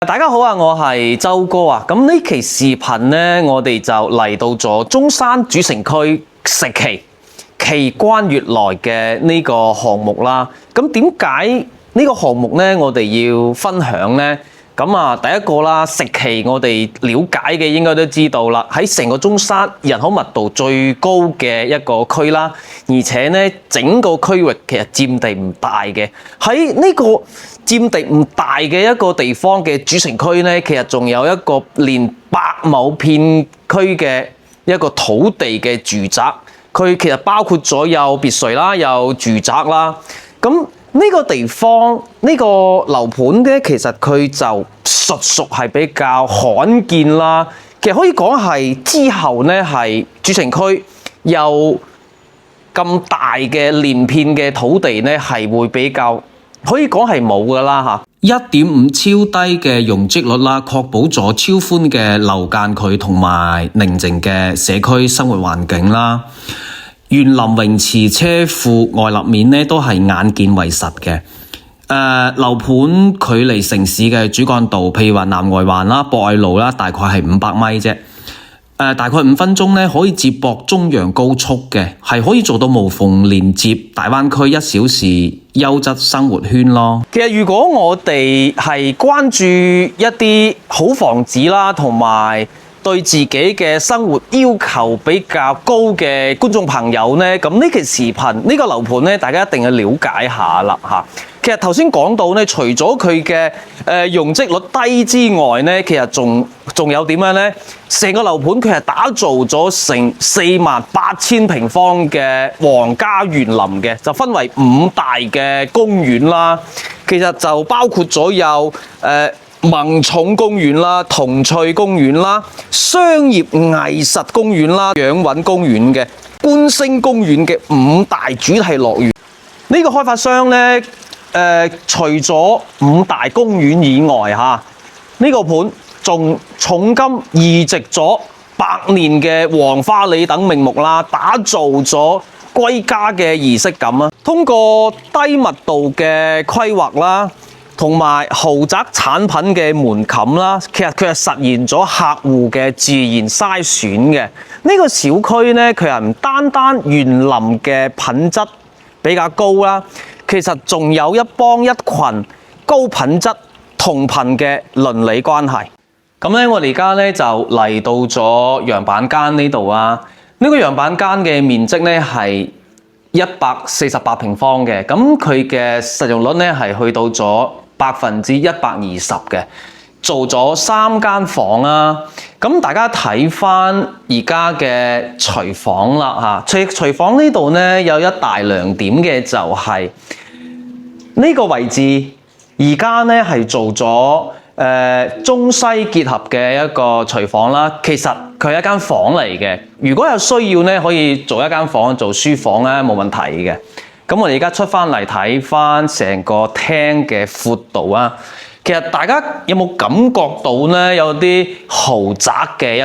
大家好啊，我係周哥啊。咁呢期視頻呢，我哋就嚟到咗中山主城區石岐奇觀悅來嘅呢個項目啦。咁點解呢個項目呢，我哋要分享呢？咁啊，第一個啦，石岐我哋了解嘅應該都知道啦，喺成個中山人口密度最高嘅一個區啦，而且呢，整個區域其實佔地唔大嘅。喺呢個佔地唔大嘅一個地方嘅主城區呢，其實仲有一個連100畝片區嘅一個土地嘅住宅，佢其實包括咗有別墅啦，有住宅啦，咁。呢個地方呢個樓盤咧，其實佢就屬係比較罕見啦。其實可以講係之後咧，係主城區有咁大嘅連片嘅土地咧，係會比較可以講係冇㗎啦嚇。1.5超低嘅容積率啦，確保咗超寬嘅樓間距同埋寧靜嘅社區生活環境啦。園林泳池車庫外立面咧都係眼見為實嘅。樓盤距離城市嘅主幹道，譬如話南外環啦、博愛路啦，大概係500米啫。大概5分鐘咧可以接駁中陽高速嘅，係可以做到無縫連接大灣區1小時優質生活圈咯。其實如果我哋係關注一啲好房子啦，同埋對自己嘅生活要求比較高嘅觀眾朋友呢，咁呢期視頻呢個樓盤呢，大家一定要了解下啦嚇。其實頭先講到呢，除咗佢嘅容積率低之外呢，其實仲有點樣呢？成個樓盤佢係打造咗成48000平方嘅皇家園林嘅，就分為5大嘅公園啦。其實就包括咗有萌寵公園啦、童趣公園啦、商業藝術公園啦、養韻公園嘅觀星公園嘅5大主題樂園。呢個開發商呢，除咗5大公園以外嚇，呢個盤仲重金移植咗百年嘅黃花梨等名木啦，打造咗歸家嘅儀式感啊！通過低密度嘅規劃啦，同埋豪宅產品嘅門檻啦，其實佢係實現咗客戶嘅自然篩選嘅。呢個小區呢，佢係唔單園林嘅品質比較高啦，其實仲有一群高品質同頻嘅鄰里關係。咁咧，我哋而家咧就嚟到咗樣板間呢度啊。呢個樣板間嘅面積咧係148平方嘅，咁佢嘅實用率咧係去到咗120%嘅，做咗3間房啦。咁大家睇翻而家嘅廚房啦嚇，廚房呢度咧有一大亮點嘅就係呢個位置，而家咧係做咗中西結合嘅一個廚房啦。其實佢係一間房嚟嘅，如果有需要咧，可以做一間房做書房咧，冇問題嘅。咁我哋而家出翻嚟睇翻成個廳嘅闊度啊，其實大家有冇感覺到咧有啲豪宅嘅一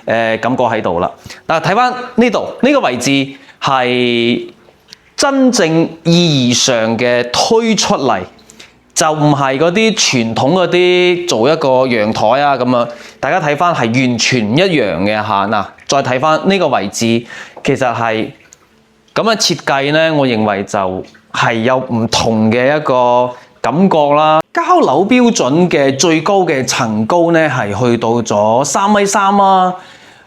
啲感覺喺度啦？嗱，睇翻呢度呢個位置係真正意義上嘅推出嚟，就唔係嗰啲傳統嗰啲做一個陽台啊咁樣。大家睇翻係完全唔一樣嘅嚇。嗱，再睇翻呢個位置，其實係咁嘅設計呢，我認為就係有唔同嘅一個感覺啦。交樓標準嘅最高嘅層高呢，係去到咗3.3米啊。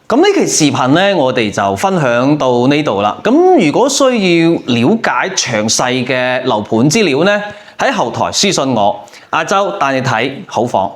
咁呢期視頻呢，我哋就分享到呢度啦。咁如果需要了解詳細嘅樓盤資料呢，喺後台私信我，阿周帶你睇好房。